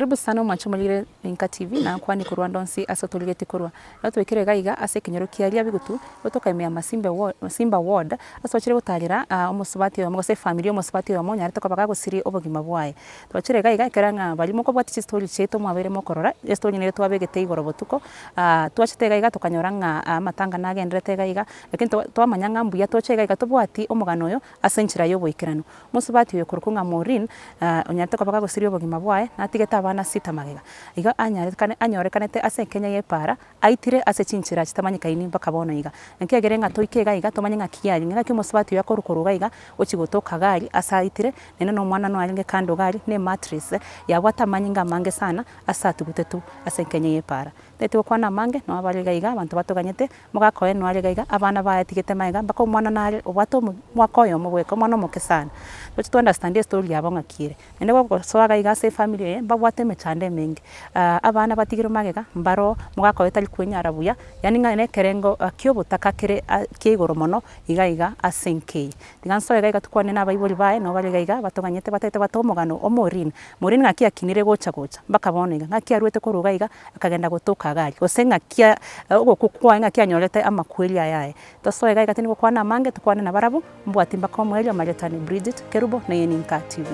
Karibu sana mwachumulire Inka TV na kwani kurwa ndonsi asotulirete kurwa. Leo twekire gaiga ase kinyorukia ria bigutu utokaimia Simba Ward aswachire gutarira omusubati wa mugose family omusubati wa monya ariko baka gusiri obogima bwae. Twachire gaiga keranga bali moko bwati story cheto mwabere mokorora story nire twabegete igoro botuko twachite gaiga tukanyoranga amatanga nagenderete gaiga lakini twamanya ngambu ya twache gaiga tubwati omugano yo asenchira yo boikirano musubati yo kurukunga Maureen onyarete baka gusiri obogima bwae natigeta abana sita magega iga anyorekanete ase Kenya yepara aitire ase chinchira chitamanyikaini mpaka bono iga nkegere nga toikega iga tomanye nga kiari nga kimusubati ya korukoruga iga ochigotoka gari asaitire nene no mwana no alinge kando gari ne mattress ya watamanyi nga mange sana asatu gutetu ase Kenya yepara tete kwana mange no abaliga iga abantu batoganyete mugakoe no aliga iga abana baetigete maiga mpaka mwana nare obwato mwakoyo mubweko mwana moke sana but to understand the story yabo ngakire nende gwo soaga iga ase family babwate mechande mengi abana batigiro magega mbaro mugakoe tali kwenyara buya yani ngane kerengo kyobutaka kire kigoro mono iga asenke diganso iga tukwane na bayiboli bae no baliga iga batoganyete batete batomogano o Maureen ngakia kinire gocha mpaka bono iga ngakia ruete koruga iga akagenda gutuka gari osenga kia ogokukwa ngakia nyorete amakweli ayae toso iga tini gukwana mange tukwane na barabu mbwati mpaka mweli amaletani Bridget Kerubo na Inka TV.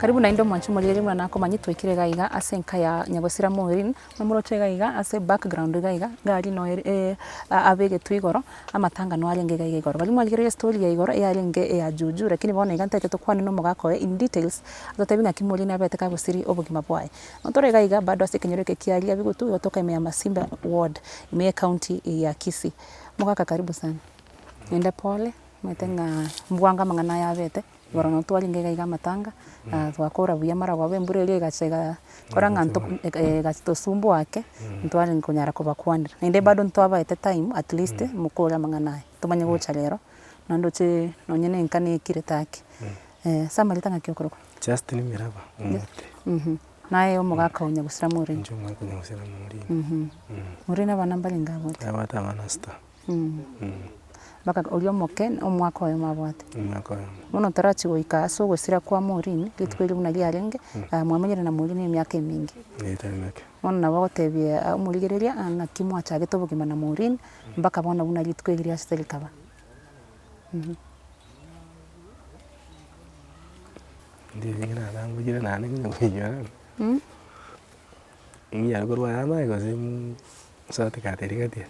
Karibu na indo mwanchumulire mwana nako manyitwe kire gaiga ase Nka ya nyagosira Maureen mamuroche gaiga ase background gaiga gari no abege twigoro amatanga no alenge gaiga igoro bali mwalire story ya igoro ya alenge ya juju lakini bona iganta teto kwane no mugako in details atatebinga kimuli na beteka gusiri obugima bwae ntore gaiga bado ase kinyoreke kialia bigutu yotoka ime Simba Ward ime county ya Kisii mugaka karibu sana nende pole metenga mbwanga mangana ya bete Gorono twalinge gaiga matanga twakora buya mara gwa bembure ile gachega koranga nto gachito sumbu wake ntwali nkonyara kubakwanira ninde bado ntwabaete time at least mukora manganaye tumanye gocha rero nandoche nonyene nkane kiretake samalita ngakyokoroko Justin Miraba umuti naye omugaka onya gusira Maureen njo mwako nya gusira Maureen Maureen abana mbali ngabo abata abana sta baka ulio moke omwako oyo mabwate mwako oyo muno tarachi goika so gusira kwa Maureen litweli muna liarenge mwamenyere na Maureen emyaka mingi nitameke muno nabo gotebia umuligereria na kimwa chage tobugima na Maureen mbaka bona buna litwegiria stelikaba ndivingina nangu jira nane kunyara ingia gorwa yana ikoze sate katerikatia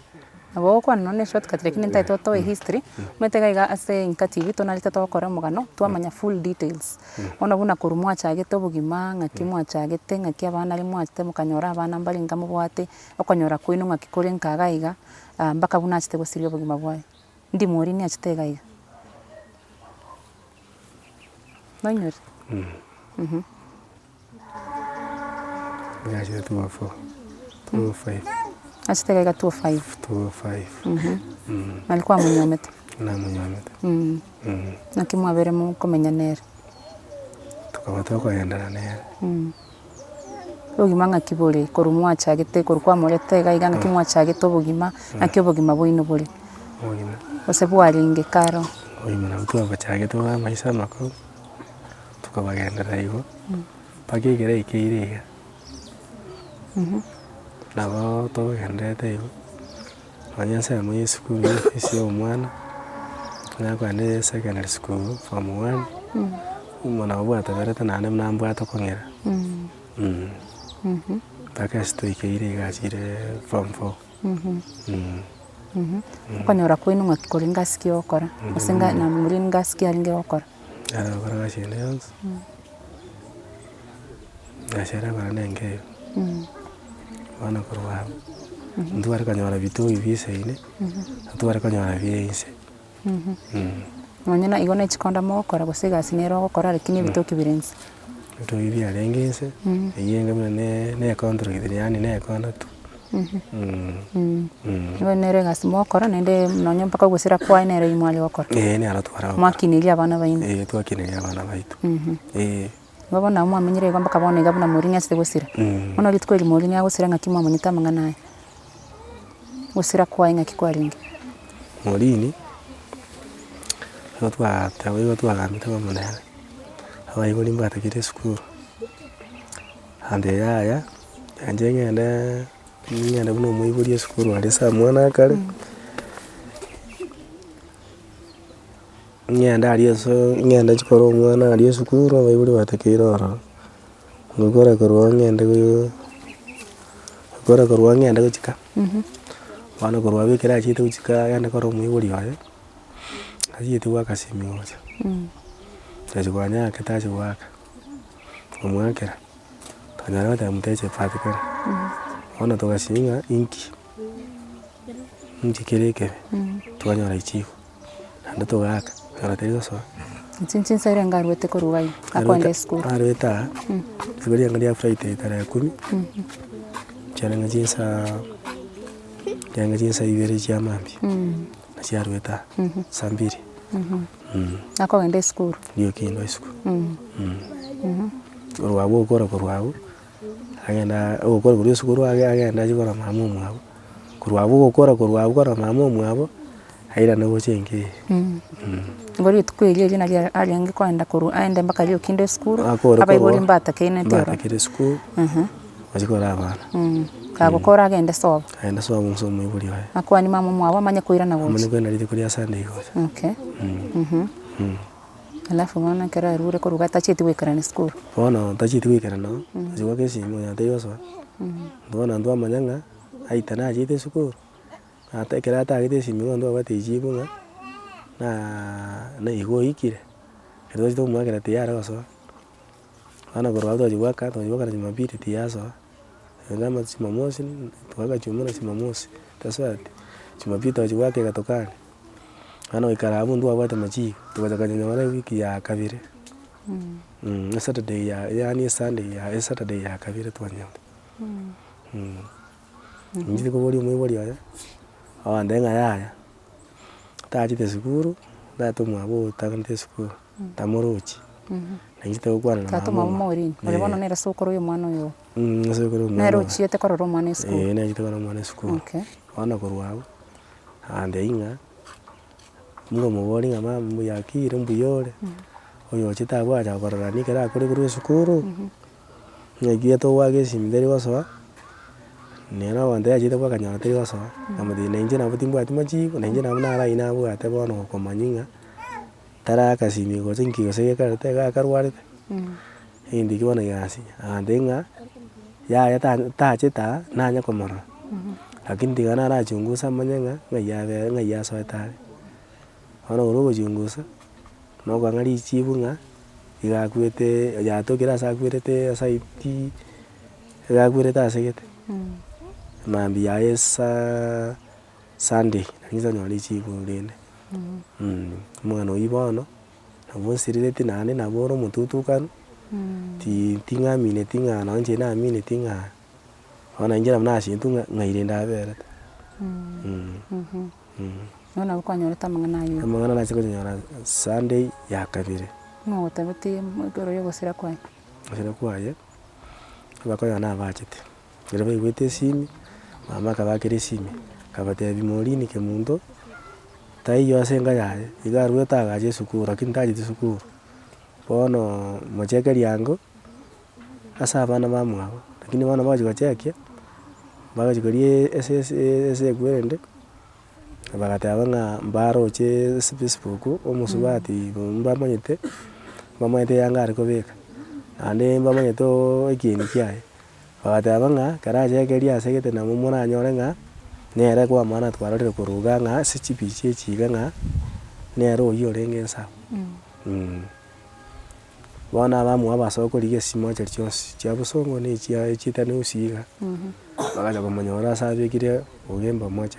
abo kwa none short cut lakini ntaito to history metega iga ase Inka TV tonalita twakora mugano twamanya full details ona buna kurumwa chage tobugima ngakimwa chage te ngakia bana ri mwate mukanyora abana mbali ngamo bwate okonyora kwinu ngakikore nkaga iga mbaka buna achite gosirio bugima bwae ndi Maureen achitega iga Mainyor Ngaje 205 achitega iga 205 alikuwa munyomete na munyomete na kimwabere mu komenya nere tukaba twakwendana nere bugima ngakibore korumwa chagete korukwa morete gaiga ngakimwa chagete bugima nakyo bugima bwino buri bugima osebu alinge karo oyimana tuba chagete wa maisha mako tukabagendera igo pakigere ikirega nabo togendete igo anyanse mu school isi omwana nakwande secondary school form 1 umwana wabwata berete nane mnambwata kongera paka stoikire gachire form 4 okonyora kwinu ngakikore ngasiki okora osenga na Maureen ngasiki alinge okora ara okora gachine yonse gachera bara nenge wana kurwa nduare kanyora bitu ibiseine nduare kanyora biese nonyena igona ichikonda mokora gosiga sinero gokora lakini bitu kibirense to ibi arengese yenge mene ne contract yani ne konatu niwe nere gasi mokora nende nonyo mpaka gusira kwa nere imwali wakora ne aratwara mwakiniria abana baine twakiniria abana baitu babona mwamenyire igomba kabona igabuna murini ase gusira ono gitweli murini agusira ngaki mwamanyita manganaye gusira kwa ngaki kwaringi murini twagambite bamunene abaigori mbatakire sukuru ande yaya anje ngende buno muiburi sukuru ari saa mwana kare ngende chikoro mwana ari sukuru abaigori batakire oro ngukora korwa ngende guchika bana korwa bikira achite guchika yande koro muiburi yaye achite wakasimi gocha tajwanya ketaje waka omwakera tanyara tamuteche fatikara ona togashinga inki kireke twanyora ichigo ande togaka ora terigoso chinchin saire ngarwete korugai akwende school arweta tibari angalia Friday tarehe 10 chana jinsa ibere chia mambi na chia arweta saa 2 akwende school ndio kindo school korwabo ukora korwabo agenda ukora kuri sukuru agenda chikora mama mwabo korwabo ukora korwabo kora mama mwabo aira no chenge ngori tukwelie jina ali ange kwenda koru aende mpaka leo kindo school aba igori mbata kene tero mbata kire school wachikora abana kagukora agende sobo aenda sobo musomo iburi wae akwani mama mwabo amanya kuira na gocha amanya kwenda rite kuri Sunday gocha okay alafu mwana kera rure koruga tachiti wekara ni school bona tachiti wekara no ziwa kesi mo ya teyoso bona ndo amanyanga aitana ajite school ata kera ata agite simi ndo abate jibunga na igo ikire kero zito mwakera tiyara goso ana korwa to jiwaka na Jumapili tiyaso ngama Jumamosi tukaga chumona Jumamosi taswati Jumapili to jiwaka gatokani ana ikarabu ndo abate machi tukazakanyora wiki ya kabire Saturday yani Sunday ya Saturday ya kabire twanya njiti ko boli mwiboli aya awandenga yaya tajite sukuru dato mwabo takante sukuru tamorochi njite okwana na tato mama morini olebona nera sokoro yo mwana yo sokoro mwana nero chiete kororo mwana sukuru njite kororo mwana sukuru okay wana korwabo ande inga ngo mubori ngama muyakire mbuyore oyo chitabo aja kororani kera kuri sukuru ngiye to wage simderi waso nera wande ajite kwa kanyara teri waso amadi nenje na butimbu atimaji nenje na mna ara ina bu ate bono ko manyinga tara kasimi go tinki go sege kare te ga karware indi ki wana yasi andenga ya ta chita na nya komoro lakini tigana ra chungusa manyanga ngaya so tare ana urogo chungusa no kwangari chibunga igakwete yatokira sakwirete asaiti igakwirete asegete mambi ya esa Sunday ngiza nyori chibulinde mwana ibono nabonsirete nane naboro mututukan tinga mine tinga na nje na mine tinga ona ngira mnashi tunga ngairinda berete nona ukwanyora mangana amangana na chiko nyora Sunday ya kabire no tabati mugoro yo gusira kwaye bakoya na bachete ngira baigwete simi mama kabakire simi kabate bimorini ke mundo tai yo asenga yaye igarwe tagaje sukuru lakini tajite sukuru bono mochekeri yango asa bana bamwabo lakini bana baje gachekia bagajikorie ese gwende bagataba nga mbaro che Facebook omusubati mbamanyete yanga ari kobeka ande mbamanyeto ekini kiaye bagataba nga karaje keria asegete na mumona anyore nga nere kwa mwana twarore kuruga nga sichipiche chiga nga nere oyo rengensa bona bamu abasoko lige simo cherchos cyabusongo ne chia chitane usiga bagaja kumanyora sabikire ugemba moja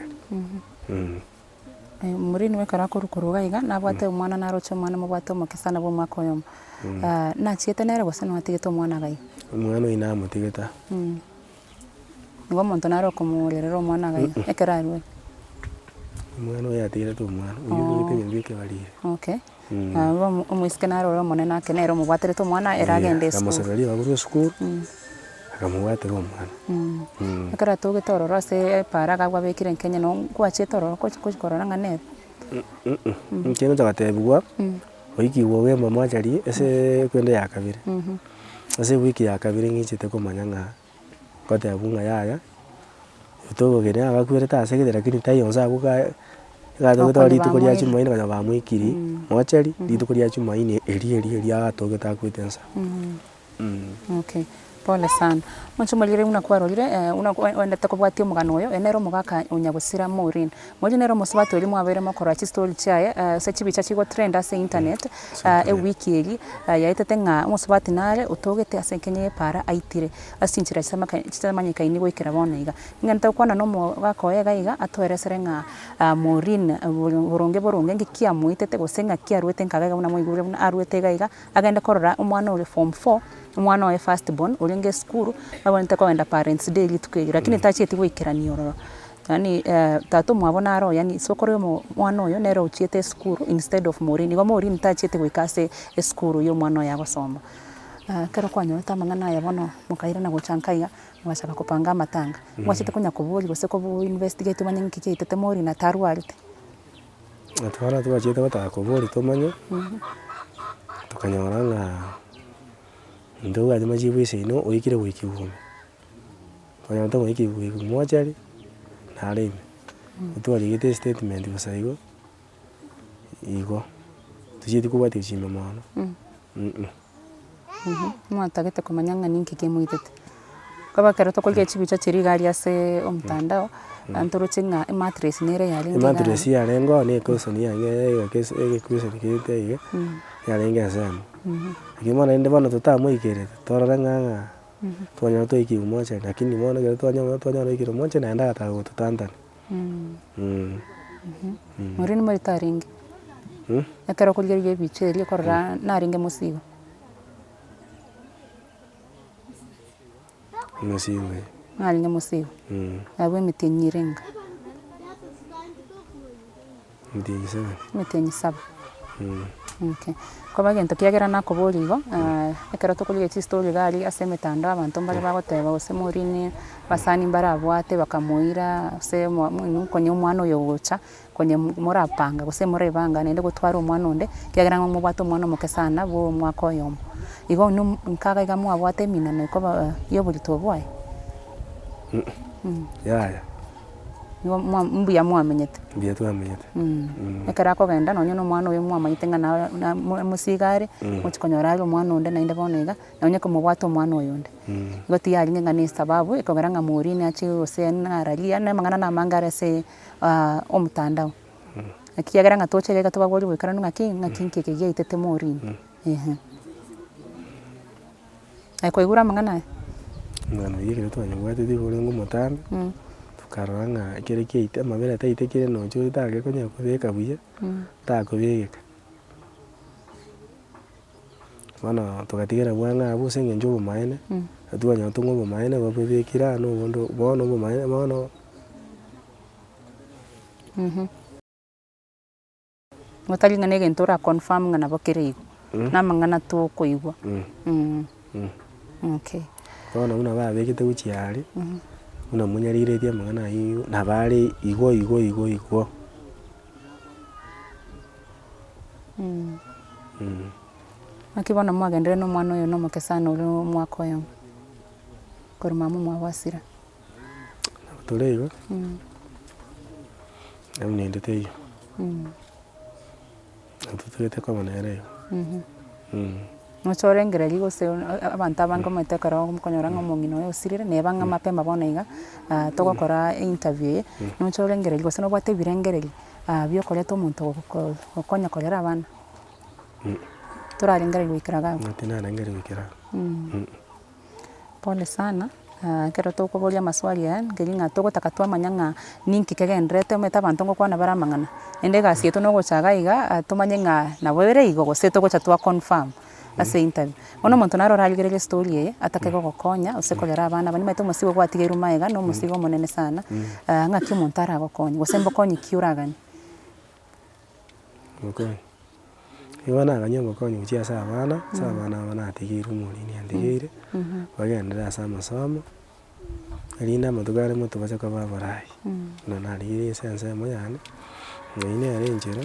muri niwe kara kurukuruga iga nabwate umwana naroche umwana mubwate omokesana bwo mwaka oyo nachiete nere gose natigete omwana gai omwana oyo namutigeta nigo omonto naro okomorerera omwana gai ekero arwe omwana oyo atigete omwana oyo gite ebinto ekebarire okay omoisike narore omonene ake nere omobwaterete omwana era agende esukuru akamosereria baguru esukuru akamubwatera omwana ekero atogete ororo ase para gabwabekire nkenya no gwachete ororo kochikorora ng'a nere kero tagatebiwa oikiwa ogema mwachari ase kwende ya kabere ase wiki ya kabere ng'ichete komanya ng'a ngotebu ng'a yaya otogokera agakwirete ase gete lakini tayonse abwo gatogete rituko ria chimaine kanya bamwikiri mwachari rituko ria chimaine eri agatogete akwete nsa okay pole sana moncho molire una kwarorire wendete kubwatia omogano oyo enero omogaka onyagusira Maureen moji nero mosubati oli mwabere mokora chi story chaye se chibicha chigo trend ase internet wiki eri yaitete ng'a mosubati nare otogete ase Kenya para aitire asinchira chitamanyika ini gwikera bona iga ng'anta kwana no mogaka oyo iga atoeresere ng'a Maureen boronge ngikia muitete gose ng'a kiarwete nkaga buna moigure buna arwete iga agenda korora omwana ore form 4 omwana oye first born olenge skuru abonete kwenda parents day litukwira lakini tachieti gwikirani ororo yani tato mwabona aro yani sokore mwana oyo nero uchiete skuru instead of Maureen igo Maureen tachieti gwikase skuru yo mwana oyo agosoma kero kwanyoreta mang'ana ya bono mukaira na gochankaiga mwashaka kupanga amatanga mwachete kunya kuburi gose ko investigate manya nkiki itete Maureen atarwarite atwara twachete bata kuburi tomanye tukanyora ng'a ndoga de majibu isino oikire wiki 10 kwanya ntango wiki mwachari nare utwari gite statement basaigo igo tuchiti kubati chima mwana mwatagete komanya ng'a ninki kemuitete kaba kero tokolge chibicha chiri gari ase omtandao antoroche ng'a mattress nere yari mattress yarengo ne kosoni yange ege kusoni kite ige yarenga sana ikimana ende bana tutamuikere torora ng'ang'a twanya toiki umoja lakini mwana gero twanya ikire umoja naenda gatago tutantana Maureen muri taringi ekero kulgerie biche korora naringe musigo naringe musigo abwe mitinyirenga mitinyi 7 okay kwa bagento kiagera nakobori igo ekero tokulige chi story gari ase mitandao abantu mbare bagoteba gose Maureen basani mbare abwate bakamuira ase konye omwana oyo gocha konye morapanga gose morebanga nende gotwara omwana onde kiagera ngo mobwate omwana omokesana bo mwaka oyo igo nkaga iga mwabwate minano ikoba yo bulito bwaye yaya mbuya mwamenyete mbuya twamenyete ekera kogenda nonyo no mwana oyo mwamanyite ng'a na musigare muchikonyora ari omwana onde nainde bonega nonyo komobwata omwana oyo onde igo tiyari ng'a ni sababu ekogera ng'a Maureen achi gose nararia na mang'ana na mangare ase omtandao kiagera ng'a tochege gatobagori gwikara ng'aki nkeke giaitete Maureen aikoigura mang'ana ng'ano yigire twanyabwate tigore ng'omotanda karora ng'a kere kiaite amabere taite kire nocho tage konya kubeka buya takubegeka bana tugatigera bwana abo senge njobo maene atwanya tungo maene babekira no bondo bono bo maene bono motali ngane gentora confirm ngana bokere na mangana to koigwa okay bono una babekite uchiari una munyariretie mang'ana igo na bare igo akibona mwagendere no mwana oyo no mokesana uri mwaka oyo kori mama mwabasira toleigo amnendete iyo atutete kwa manere nochorengereri gose abantu abange omoetekera omokonyora ng'a omong'ina oyo osirire neba ng'a mapema bono iga togokora interview nochorengereri gose nobwate ebirengereri biokoreta omonto gokonya korera abana torarengereri goikera gago tinarengeri goikera pole sana kero tukuburia maswali ngiringa tugutaka twamanya ng'a ninki kegendrete omete abanto ngokwana bara amang'ana ende egasi yetu nogochaga iga tumanye ng'a nabo bere igo gose togocha twa confirm ase interview bono omonto naro orarigereria story eye atake gogokonya ase korera abana aba nimaete omosigo gwatiga iruma iga na omosigo omonene sana ng'aki omonto aragokonya gose mbokonyi ki oragani Mokonyi igo naganya omokonyi gochia ase abana aba natigeire omorini antigeire bagendere ase amasomo erinde amatuko aremo tobache koba abarai buna narigeria ase ensemo yane eyio nere enchera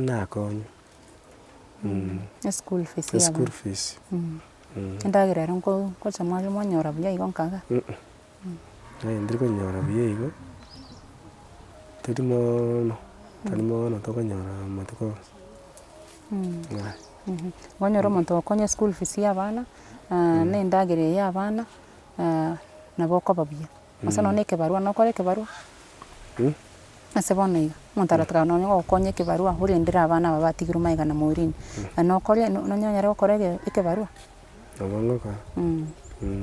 nakonywa school fees ya school fees endagera ero ngocha mwari mwanyora buya igo nkaga ndiri konyora buya igo tari mono tokonyora amatuko gwanyora omonto okonya school fees ya abana na endagera ya abana nabo okoba buya ase nonye ekebarua nokora ekebarua ase bono iga omonto arataka nonye gokonya ekebarua orendere abana aba batigire iruma iga na morini nokore nonye onyare gokora ekebarua nabo ngokora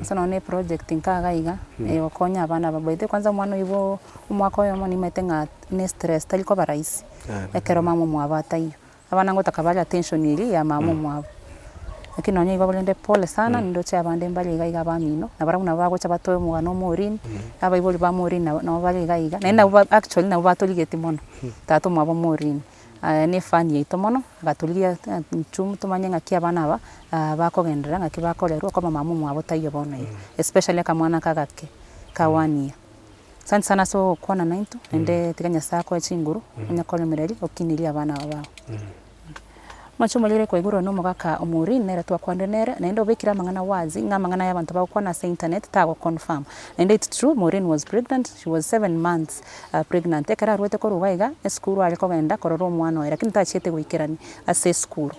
ase nonye project nkaga iga gokonya abana aba baite kwanza omwana oibo omwaka oyomo nimaete ng'a ne stress tari koba rahisi ekero mama omwabo ataiyo abana ngotaka bare attention eri ya mama omwabo lakini nonye igo borende pole sana nindoche abande mbari iga abamino na bara buna bagocha batoe omwana omorini abaibori ba morini nabo bari iga naende nabo actually nabo batorigeti mono tato omwabo omorini ne fani yaito mono agaturigia nchumu tumanye ng'aki abana aba bakogendera ng'aki bakorerwa okoba mama omwabo taiyo bono iga especially akamwana kagake ka 1 year asante sana so kwana nainto ende tiga nyasaye akoe chinguru onyakoremereri okinirie abana aba bao machumo lire kwa iguru no mogaka omuri nere twakwande nere naende obekira amang'ana wazi ng'a amang'ana y'abanto bagokwana ase internet tago confirm naende it's true Maureen was pregnant, she was 7 months pregnant ekera arwete koruga iga esukuru are kogenda korora omwana oye lakini tachiete goikerani ase esukuru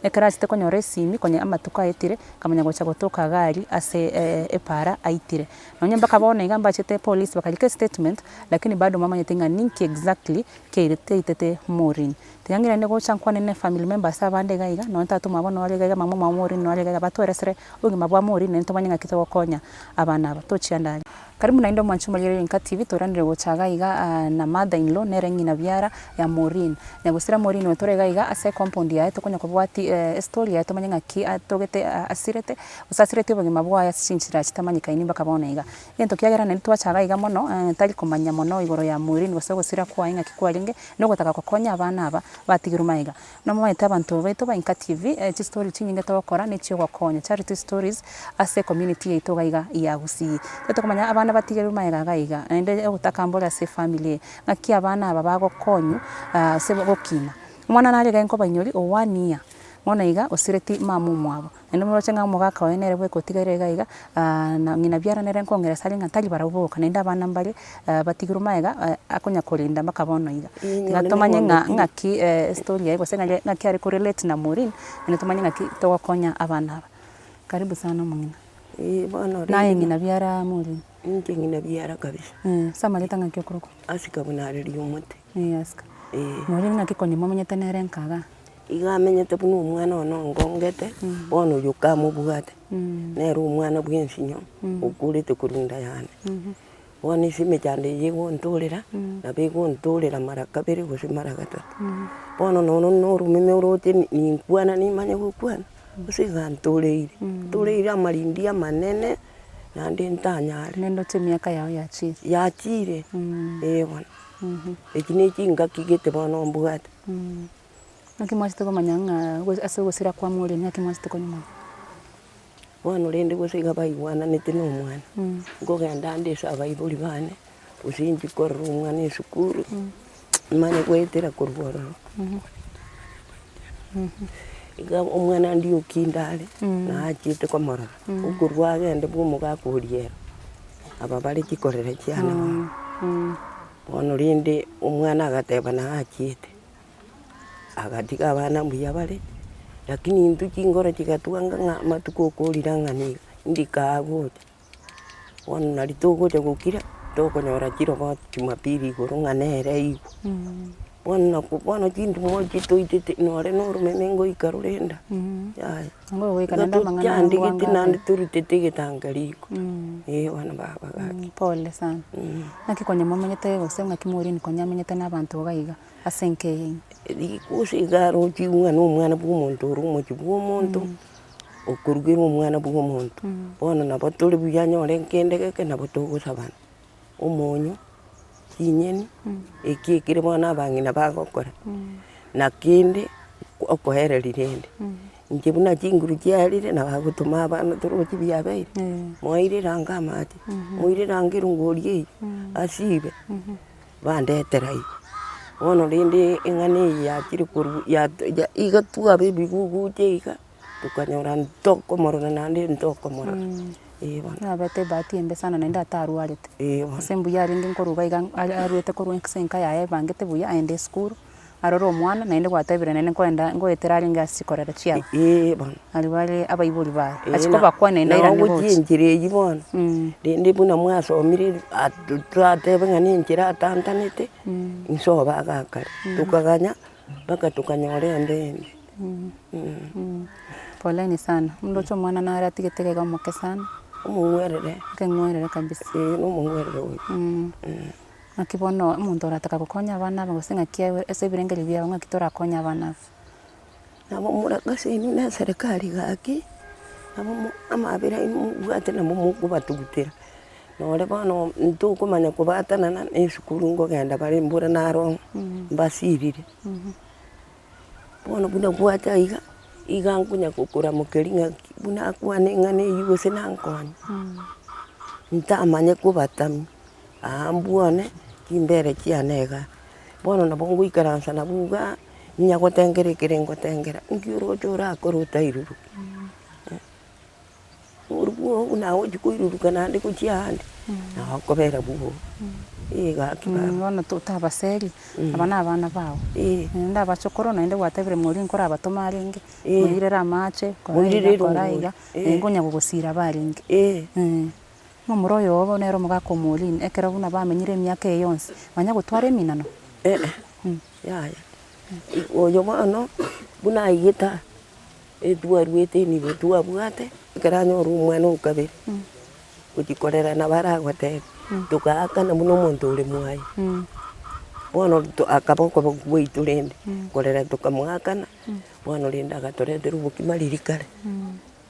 ekera achite konyora esimi konya amatuko aetire kamanya gocha gotoka gari ase epara aitire nonye mpaka bono iga mbachete police bakarika statement lakini bado mamanyete ng'a ninki exactly keirete itete Maureen tiangira ne gocha nkwane ne family members abande gaiga no ntatu mabona wale gaiga mama mwa Maureen wale gaiga batweresere ugima bwa Maureen nento manyanga kitogokonya abana aba tochiandali karibu naindo mwanchuma lire nka TV toranire gochaga iga na mother in law nere ngina biara ya Maureen ne gusira Maureen otorega iga ase compound ya eto konya kubwati story ya tomanyanga ki atogete asirete usasirete ubugima bwa ya chinchira chitamanyika ini mpaka bona iga ento kiagera ne twachaga iga mono tari kumanya mono igoro ya Maureen gose gusira kwa inga kikwaringe no gotaka kokonya abana aba batigiru maiga no mwaite abantu beto ba nka TV chi story chinyinge tokora ne chyo gokonya charity stories ase community yeto gaiga ya gusi teto kumanya abana batigiru maiga gaiga ende utakambora ase family ngaki abana aba bagokonyu se gokina mwana nari ga nkoba inyori o 1 year mona iga osireti mamu mwabo ende murochenga mugaka wenere bwe kotigere gaiga na ngina biara nere nkongera sali ngantali barabuka nenda abana mbali batigiru maiga akonya kolinda makabono iga tigatomanye ng'aki story yago senga ng'aki ari correlate na Maureen ene tomanye ng'aki togokonya abana aba karibu sana mungina bana naye ngina biara Maureen inje ngina biara kabisa samaleta ng'aki okuruko asika bunareri umuti aska Maureen ng'aki konye mamenyete nere nkaga iga amenyete bunu omwana ono ngongete bono yuka mubugate nero omwana bwensinyo okurete kurunda yane bono isime chande yego ntolera na bego ntolera mara kabere gose mara gatatu bono no rumeme urote ni nkwana ni manya gukwana usiga ntoleire toleire amarindi amanene nande ntanyare nendo miaka yao yachire bona ekine kinga kigete bono mbugate ng'aki mwachete komanya ase gosira kwa Maureen ng'aki mwachete konyuma bono rende gosiga baigwana nete n'omwana ngogenda ndesa abaibori bane usinji korora omwana esukuru mane gwetera korwara iga omwana ndi okindale na achite komorora ukurwa agende bw'omugaka oriero aba bari kikorera chiana bono rende omwana agateba na achite agatiga abana mbuya bare lakini intu kingora kigatuanga ng'a matuko korira ng'ani ndikagocha bono nari togocha gokira tokonyora chirobo Jumapili igoro ng'anere igo bono chindu mo chitoitete nore norume ngo ikarurenda yaya ngo wikana ndamangana yandigiti nandi turutete gitangariko bana baba gaki pole sana nakikonya mumenyete gose ngakimuri nikonya menyete n'abantu gaiga asenke ikusigaro chiunga n'umwana bw'umuntu rumo chibw'omuntu okurugira umwana bw'omuntu bono nabo tuli buyanyore nkendegeke nabo tugusabana umonyo kinyeni ekikire bona abang'ina bagokora na kindi okohereri rende inche buna chinguru chiarire na bagotuma abana torochi biabeire moireranga amache moireranga erungori eyi asibe bandetera igo bono rende eng'ana eyi yakire koru igatwa ebigugu iga tukanyora ntokomorora naende ntokomorora bono abete bahati embe sana naende atarwarete ase mbuya aringe nkoruga iga arwete korwa enka yaye bangete buya aende esukuru arora omwana naende gwatebire naende nkoenda ngoetera aringe asikorera chiabo bono ari bare abaibori baye achiko bakwa naende irane bochi enchera eyi bono rende buna mwasomire twatebe ng'ana enchera atantanete nsoba agakare tukaganya mpaka tukanyora embe poleni sana mundu ocho mwana nare atigete gaiga omoke sana omong'werere keng'werere kabisa nomong'werere oyo nakibono omonto orataka gokonya abana abo gose ng'aki ase ebirengeri biabo ng'aki torakonya abana abo nabo muragaseini na serikali gaki nabo amabera bwate nabo mukubatugutera nore bono ntukumanya kubatanana esukuru ngogenda bare mbura naro mbasirire bono buna bwata iga nkunya kukura mukeri ng'aki buna akwane ng'ana eyi gose nankonya ntamanye kubatami ambwane kimbere chianega bono nabo ngoikaransa nabo iga nyagotengera ekere ngotengera nkiorocha orakorota iruruki orubuo nawe chikoiruruka naende gochiande nakobera buo gaki bono totabaseri aba na abana bao naende abachokoro naende gwatebire mori nkora abatoma arenge moirere amache kora iga ngonya gogosira barenge momuro oyo obo nero mogaka omorini ekero buna bamenyire emiaka eyo yonsi banya gotwara eminano yaya oyo bono buna aigeta etwarwete nibo twabwate ekeranyora omwana okabere gochikorera na baragoteba tugaakana buna omonto ore mwaye bono akaba okobogwaitu rende korera tukamwakana bono rende agatoretera obokima ririkare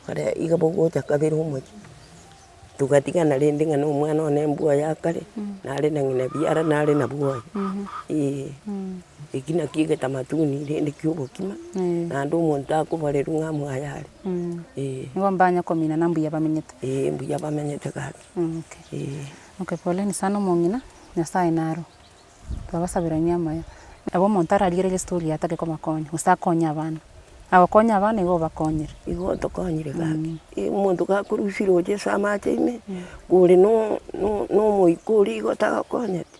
kare iga bogocha kabere omochi tugatigana rende ng'ana omwana one mbua yakare nare na ng'ina biara nare na bwoye eki naki egetamatuni rende kia obokima naende omonto akoborerwa ng'amwaye are nigo mbanya komina na mbuya bamenyete mbuya bamenyete gaki okay poleni sana omong'ina nyasaye naro twabasabirania amaya abo omonto ararigereire story atake komakonya gose akonya abana agokonya abana igo bakonyire igo tokonyire gaki omonto gakorusire oche ase amache ime kore nomoiko ori igo tagakonyeti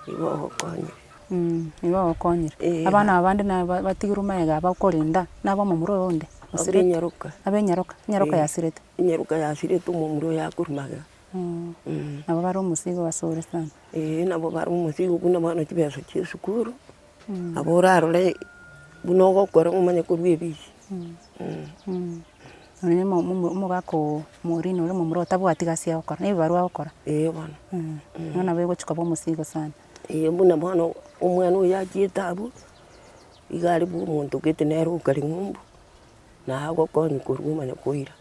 igo ogokonyire igo ogokonyire abana abande batigirwe maega bakorinda nabo omomuro onde abenyaroka enyaroka yasirete enyaroka yasirete omomuro yakorumaga nabo bare omusigo basore sana nabo bare omusigo buna bono chibesa chia esukuru abo orarore buna ogokora ng'omanye korwa ebisi nonye omogaka omorino ore omomuro otabwati gasi agokora na ebibarua agokora bono ng'ana begochika bwa omusigo sana buna bono omwana oyo achiete abwo iga ari bwa omonto gete nere okari ng'umbu nagokonya korwa omanya koira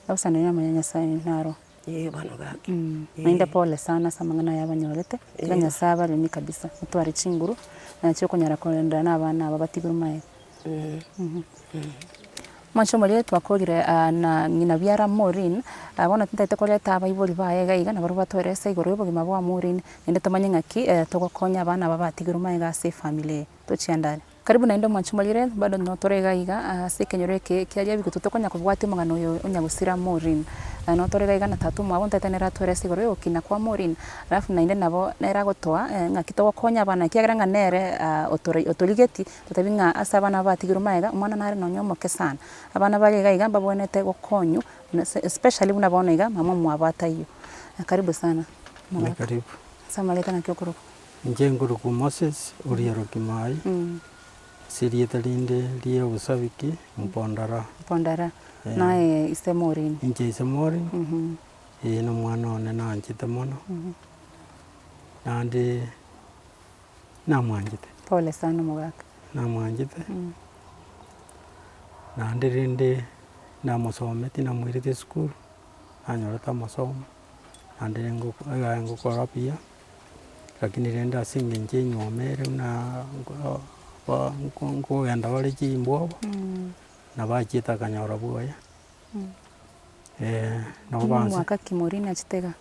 abusanire amanya nyasaye naro bono gaki nainde pole sana ase amang'ana yabanyorete iga nyasaye abaremi kabisa motware chinguru nachio okonyara korenda na abana aba batigirwe maega mwancho morie twakogire na ng'ina biara Maureen bono tintaete koreta abaibori baye iga nabo batwerese igoro ya obogima bwa Maureen naende tomanye ng'aki togokonya abana aba batigirwe maega ase efamily tochiandare karibu naende mwancho morie bado no torega iga ase ekenyoro eke kiaria bigutu tokonya kobwati omong'ana oyo onyagusira Maureen no torega iga na tatu mwabo ntaete nera twerese igoro ya ogokina kwa Maureen alafu naende nabo nera gotoa ng'aki togokonya abana kiagera ng'a nere otorigeti totabi ng'a ase abana batigirwe maega omwana nare nonya omoke sana abana bari iga mbabonete gokonyu especially buna bono iga mama mwabata iyo karibu sana karibu samaleta ng'aki okoroka inche nkoruku Moses oriero Kimai siriete rinde rie obosabiki mpondara Pondara naye ise Morini. inche ise Morini na omwana one nanchete mono naende namwanchete Pole sana omogaka. namwanchete naende rende namosometi namwoirete esukuru nanyorete amasomo naende iga ngokora buya lakini rende ase eng'encho enyomere buna nkogenda bare chimbwabu nabo achiete akanyora bwoya nabo bonsi Mwaka ki Morini achitega?